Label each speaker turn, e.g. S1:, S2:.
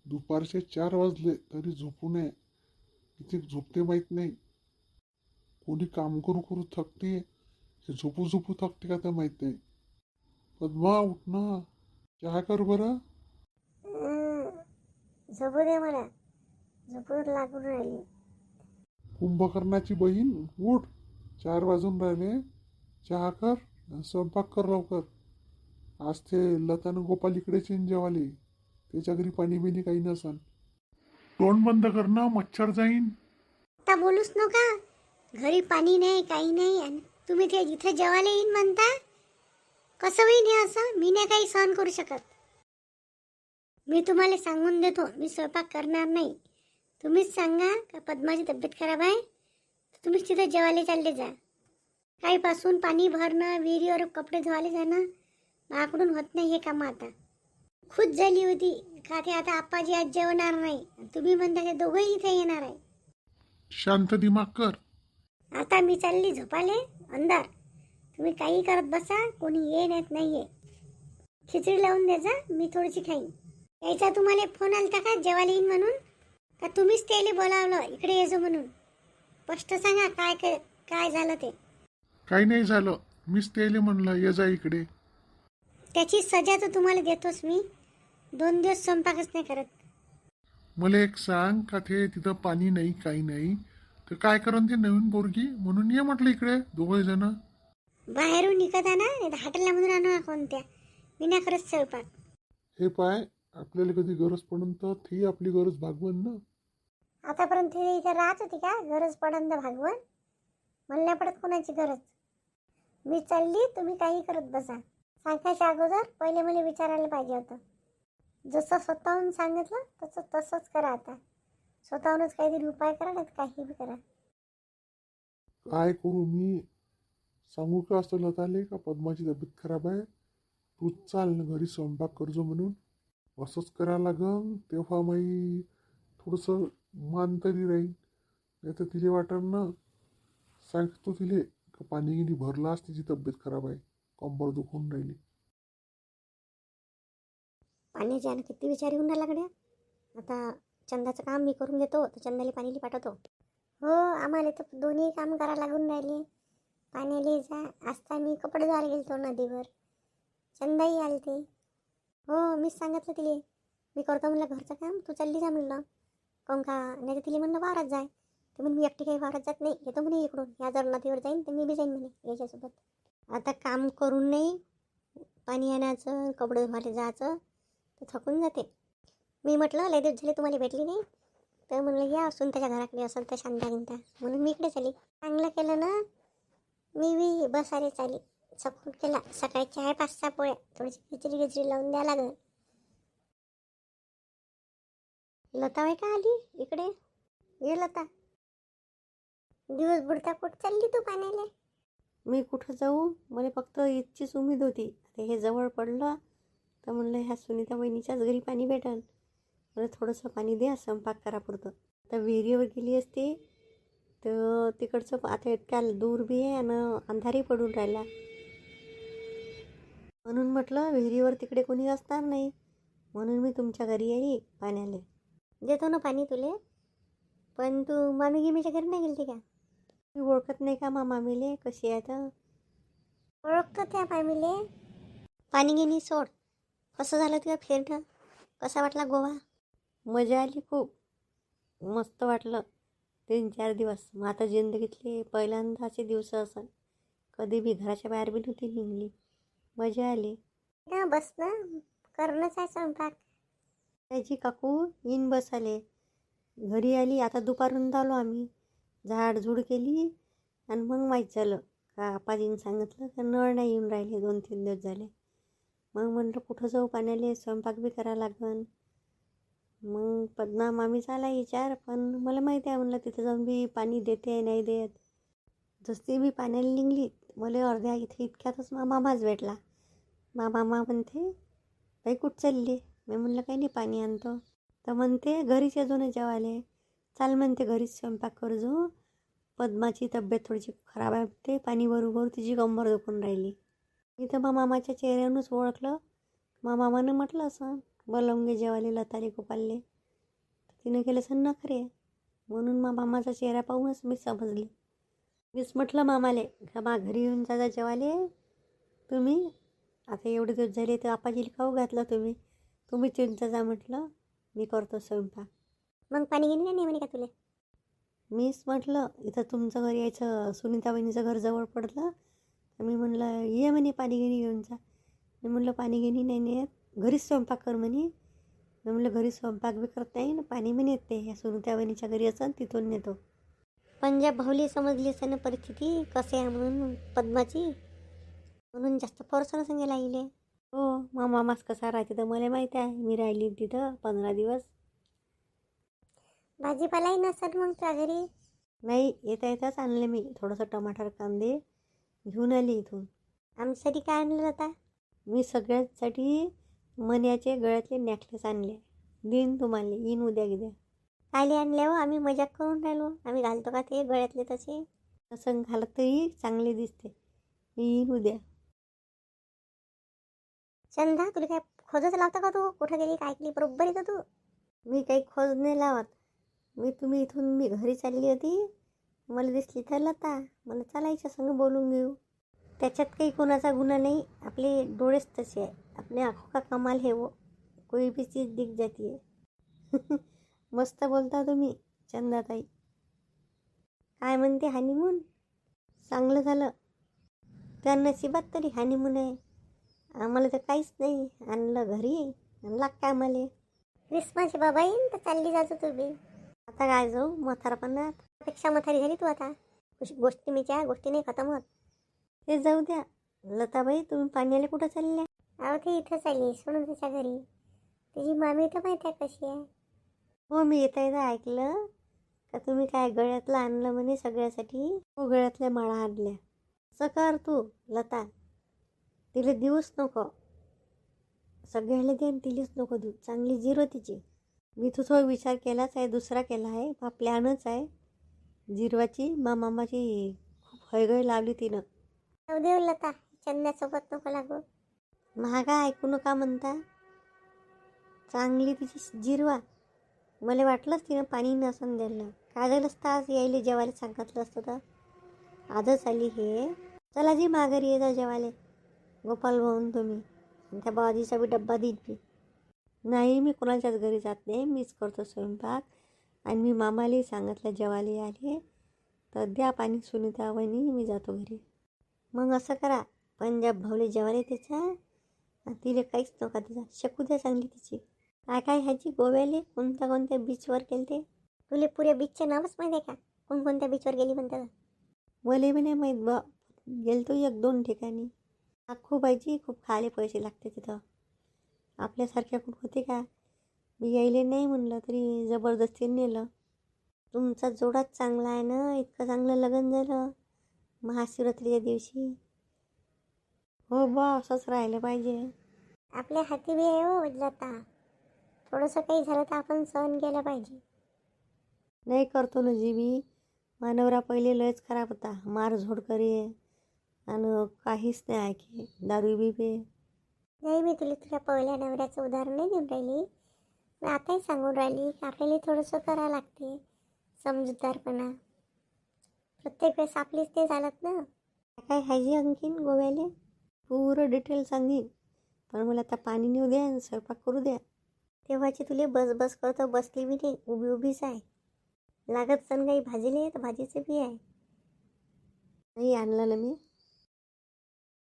S1: दुपारचे 4 वाजले तरी झोपू नये. किती झोपते माहीत नाही. कोणी काम करू करू थकते, हे झोपू झोपू थकते का ते माहीत नाही. पद्मा उठ ना, चहा कर बरं.
S2: झोपू दे मला, झोपून लागून राहिली.
S1: कुंभकर्णाची बहीण उठ. 4 वाजून राहिले. चहा कर आणि स्वयंपाक कर लवकर. आज ते लतानं गोपाल इकडेच येईन जेवाले. त्याच्या घरी पाणी बिणी काही नसन. तोंड बंद कर ना, मच्छर जाईन.
S2: आता बोलूच नका. घरी पाणी नाही, काही नाही, आणि तुम्ही ते जिथे जेवायला येईन म्हणता. कसं होईन हे असं? मी नाही काही सहन करू शकत. मी तुम्हाला सांगून देतो, मी स्वयंपाक करणार नाही. तुम्हीच सांगा का पद्माची तब्येत खराब आहे, तर तुम्हीच तिथे जेवायला चालले जा. काहीपासून पाणी भरणं, विहिरीवर कपडे धुवायला जाणं माझ्याकडून होत नाही हे काम. आता खुद झाली होती का ते आता आप्पाजी आज जेवणार नाही, तुम्ही म्हणता ते दोघंही इथे येणार आहे.
S1: शांत दिमाग कर.
S2: आता मी चालली झोपाले अंधार. तुम्ही काही करत बसा, कोणी येत नाही ये. खिचडी लावून द्यायचा, मी थोडीशी खाईन. यायचा तुम्हाला फोन आलता का जेवायला येईन म्हणून, का तुम्हीच त्याला बोलावलं इकडे यायचं म्हणून? स्पष्ट सांगा काय झालं ते.
S1: काही नाही झालं, मीच त्याला म्हणलं ये जा इकडे.
S2: त्याची सजा तर तुम्हाला देतोच मी. 2 दिवस स्वयंपाकच नाही करत.
S1: मला एक सांग का ते तिथं पाणी नाही काही नाही तर काय करन ते नवीन पोरगी, म्हणून ये म्हटलं इकडे 2 जण.
S2: बाहेरून निघत आणा, नाही तर हॉटेलला मधून आणा कोणत्या. मी नाही करत स्वयंपाक.
S1: हे पाय, आपल्याला कधी गरज पडून तर ती आपली गरज भागवण ना.
S2: आतापर्यंत ते इथे राहत होती का गरज पडन तर भागवण? मला नाही पडत कोणाची गरज. मी चालली, तुम्ही काही करत बसा. सांगायच्या अगोदर पहिले मला विचारायला पाहिजे होतं. जसं स्वतःहून सांगितलं तसंच करा. आता स्वतःहूनच काहीतरी उपाय करा, नाही काही बी करा.
S1: काय करू मी? सांगू का असं लताले का पद्माची तब्येत खराब आहे, तूच चाल ना घरी स्वयंपाक करजो म्हणून. असंच करायला लागन तेव्हा माई थोडंसं मान तरी राहील. नाही तर तिला वाटण ना, सांगतो तिले का पाणी गिनी भरलं आज तिची तब्येत खराब आहे, कंबर दुखून राहिली.
S2: पाण्याची आणि किती विचार येऊन राहिला गड्या. आता चंदाचं काम मी करून घेतो, तर चंदाला पाणी पाठवतो. हो, आम्हाला तर दोन्ही काम करायला लागून राहिले. पाण्याला जा, आजता मी कपडे धुवायला गेलतो नदीवर. चंदाही आलते. हो, मीच सांगितलं तिले, मी करतो म्हणलं घरचं काम, तू चालली जा म्हणलं. काहून का नाही तर तिला म्हणलं वावरात जाय. तर म्हणून मी एकटी काही वावरात जात नाही, येतो म्हणे इकडून. या जर नदीवर जाईन तर मी बी जाईन म्हणे याच्यासोबत. आता काम करून नाही, पाणी आणायचं, कपडे धुवायला जायचं, तर थकून जाते. मी म्हटलं लय दिवस झाले तुम्हाला भेटली नाही, तर म्हणलं या असून त्याच्या घराकडे असेल तर शांता गिंता, म्हणून मी इकडे चाली. चांगलं केलं ना, मी बसायला चाली. सपोर्ट केला. सकाळी चहा 5-6 पोळ्या, थोडीशी खिचडी लावून द्या लागल. लता बाई का आली इकडे? ये लता. दिवस बुडता कुठं चालली तू पाण्याला?
S3: मी कुठं जाऊ, मला फक्त इतकीच उमेद होती. आता हे जवळ पडलं तर म्हणलं ह्या सुनीता बहिणीच्याच घरी पाणी भेटल, मला थोडंसं पाणी द्या स्वयंपाक करापुरतं. आता विहिरीवर गेली असते तर तिकडचं आता इतक्या दूर बी आहे आणि अंधारही पडून राहिला, म्हणून म्हटलं विहिरीवर तिकडे कोणी असणार नाही, म्हणून मी तुमच्या घरी आली पाण्याला.
S2: देतो ना पाणी तुले, पण तू मामी गिमीच्या घरी नाही गेलती का?
S3: मी ओळखत नाही का मामीले कशी आहे तर?
S2: ओळखतो त्या मामीले. पाणी गिनी सोड. कसं झालं तुझं फिरणं? कसा वाटला गोवा?
S3: मजा आली खूप, मस्त वाटलं. 3-4 दिवस मग आता जिंदगीतले पहिल्यांदाचे दिवस असं कधी बी घराच्या बाहेर बी नव्हती निघली. मजा आली.
S2: ना बस ना, करूनच आहे स्वयंपाक.
S3: त्याची काकू येईन बसाले. घरी आली, आता दुपारून आलो आम्ही. झाडझूड केली आणि मग माहीत झालं का आपाजीने सांगितलं का नळ नाही येऊन राहिले 2-3 दिवस झाले. मग म्हटलं कुठं जाऊ पाण्याला, स्वयंपाक बी करावं लागन. मग पद्मा मामीचा आला विचार, पण मला माहिती आहे म्हणलं तिथं जाऊन बी पाणी देते नाही देत. जशी मी पाण्याला निघली मला अर्ध्या इतक्यातच मामाच भेटला. मामा म्हणते बाई कुठं चालली? मी म्हणलं काही नाही पाणी आणतो. तर म्हणते घरीच येतो ना जेवायला, चाल म्हणते घरीच स्वयंपाक करजो, पद्माची तब्येत थोडीशी खराब आहे ते, पाणी बरोबर तिची कंबर दुखून राहिली. मी तर मामाच्या चेहऱ्यावरूनच ओळखलं. मामानं म्हटलं असं बोलावून घे जेवायला लताले गोपालले. तिनं केलं सण नखरे. म्हणून मामाचा चेहरा पाहूनच मी समजले. मीच म्हटलं मामाले का मा घरी येऊन जा जेवाले तुम्ही. आता एवढे दिवस झाले तर आपाजीला खाऊ घातलं तुम्ही चिंता जा म्हटलं, मी करतो स्वयंपाक.
S2: मग पाणी घेऊन नाही म्हणे का तुले?
S3: मीच म्हटलं इथं तुमचं घर यायचं सुनीता बहिणीचं घर जवळ पडलं, तर मी म्हणलं ये म्हणे पाणी घेणी घेऊन जा. मी म्हटलं पाणी घेणी नाही नेत, घरीच स्वयंपाक कर म्हणे. मी म्हटलं घरी स्वयंपाक बी करत नाही ना पाणी बी नेत नाही. या सुनीता बहिणीच्या घरी असं तिथून नेतो.
S2: पंजाब भाऊली समजली असं ना परिस्थिती कसे आहे म्हणून पद्माची, म्हणून जास्त फोर्सनं सांगायला येईल.
S3: हो मामाच कसा राहते तर मला माहीत आहे. मी राहिली तिथं 15 दिवस.
S2: भाजीपालाही नसेल मग त्या घरी?
S3: नाही येता येताच आणले मी थोडंसं टमाटर कांदे घेऊन आली इथून.
S2: आमच्यासाठी काय आणलं आता?
S3: मी सगळ्यांसाठी मण्याचे गळ्यातले नेकलेस आणले. देईन तुम्हाला, येईन उद्या गिद्या.
S2: कायले आणले हो? आम्ही मजाक करून राहिलो. आम्ही घालतो का ते गळ्यातले तसे?
S3: असं घालत तरी चांगले दिसते. येईन उद्या.
S2: चंदा तुला काय खोजच लावता का तू? कुठं गेली काय केली बरोबर येतं तू?
S3: मी काही खोज नाही लावत. तुम्ही इथून मी घरी चालली होती, मला दिसली तर लता. मला चालायच्या संग बोलून घेऊ.
S2: त्याच्यात काही कोणाचा गुन्हा नाही. आपले डोळेच तसे आहे. आपले आँखों का कमाल है वो, कोई भी चीज दिख जाती है.
S3: मस्त बोलता तुम्ही चंदाताई.
S2: काय म्हणते हनीमून?
S3: चांगलं झालं.
S2: त्या नशिबात तरी हनीमून आहे. आम्हाला तर काहीच नाही. आणलं घरी आणला काय आम्हाला. क्रिसमस बाबा येईन तर चालली जातो तुम्ही. आता काय जाऊ म्हातारपणात? पेक्षा म्हातारी झाली तू आता. गोष्टी नाही खतम होत.
S3: ते जाऊ द्या. लताबाई तुम्ही पाण्याला कुठं चालल्या?
S2: अहो ते इथं चालली सोडून त्याच्या घरी. त्याची मामी तर माहीत आहे कशी आहे.
S3: हो मी येता ऐकलं का तुम्ही काय गळ्यातलं आणलं म्हणे सगळ्यासाठी. हो गळ्यातल्या माळा आणल्या. असं कर तू लता, तिला देऊच नको. सगळ्याला दे आणि तिलाच नको देऊ. चांगली जिरो तिची. मी तुझा विचार केलाच आहे, दुसरा केला आहे. हा प्लॅनच आहे जिरवाची. मामाची खूप हयगय लावली तिनं.
S2: जाऊ देऊ लता, चंद्यासोबत नको लागू.
S3: महागा ऐकू नका म्हणता. चांगली तिची जिरवा. मला वाटलंच तिनं पाणी नसन द्यायला. काय झालं असतं आज यायला जेवायला सांगितलं असतं तर. आजच आली हे. चला जी माघारी येता जेवायला गोपाल भाऊन तुम्ही. त्या बाजीचा बी डब्बा देईन मी. नाही मी कोणाच्याच घरी जात नाही. मीच करतो स्वयंपाक. आणि मी मामालाही सांगितलं जेवायला आले तर द्या पाणी सुनीता वहिनी, मी जातो घरी. मग असं करा, पंजाब भाऊले जेवायला त्याच्या तिला काहीच नका तिचा. शकू द्या चांगली तिची. काय ह्याची गोव्याले कोणत्या बीचवर गेले ते?
S2: तुला पुऱ्या बीचचे नावच माहिती आहे का? कोणत्या बीचवर गेली म्हणतात?
S3: मला बी नाही माहीत बा. गेलतो 1-2 ठिकाणी. खूप पाहिजे, खूप खायला पैसे लागते तिथं. आपल्यासारख्या खूप होते का? मी यायले नाही म्हणलं तरी जबरदस्तीने नेलं.
S2: तुमचा जोडाच चांगला आहे ना. इतकं चांगलं लग्न झालं महाशिवरात्रीच्या दिवशी.
S3: हो बा असंच राहिलं पाहिजे.
S2: आपल्या हाती बी आहे हो लता. थोडंसं काही झालं तर आपण सहन केलं पाहिजे.
S3: नाही करतो ना जी मी. मानवरा पहिले लयच खराब होता. मारझोड करे आणि काहीच नाही ऐके. दारू बी पे.
S2: नाही मी तुला पहिल्या नवऱ्याचं उदाहरण नाही देऊन राहिली. मी आताही सांगून राहिली की आपल्याला थोडंसं करावं लागते समजूतदारपणा. प्रत्येक वेळेस आपलीच ते चालत ना.
S3: काय ह्याची आणखीन गोव्याले पुरं डिटेल सांगीन. पण मला आता पाणी नेऊ द्या आणि स्वयंपाक करू द्या.
S2: तेव्हाची तुला बस करतो बसली बी नाही, उभीच आहे. लागत सण काही भाजीले तर भाजीचं बी आहे.
S3: नाही आणलं ना मी.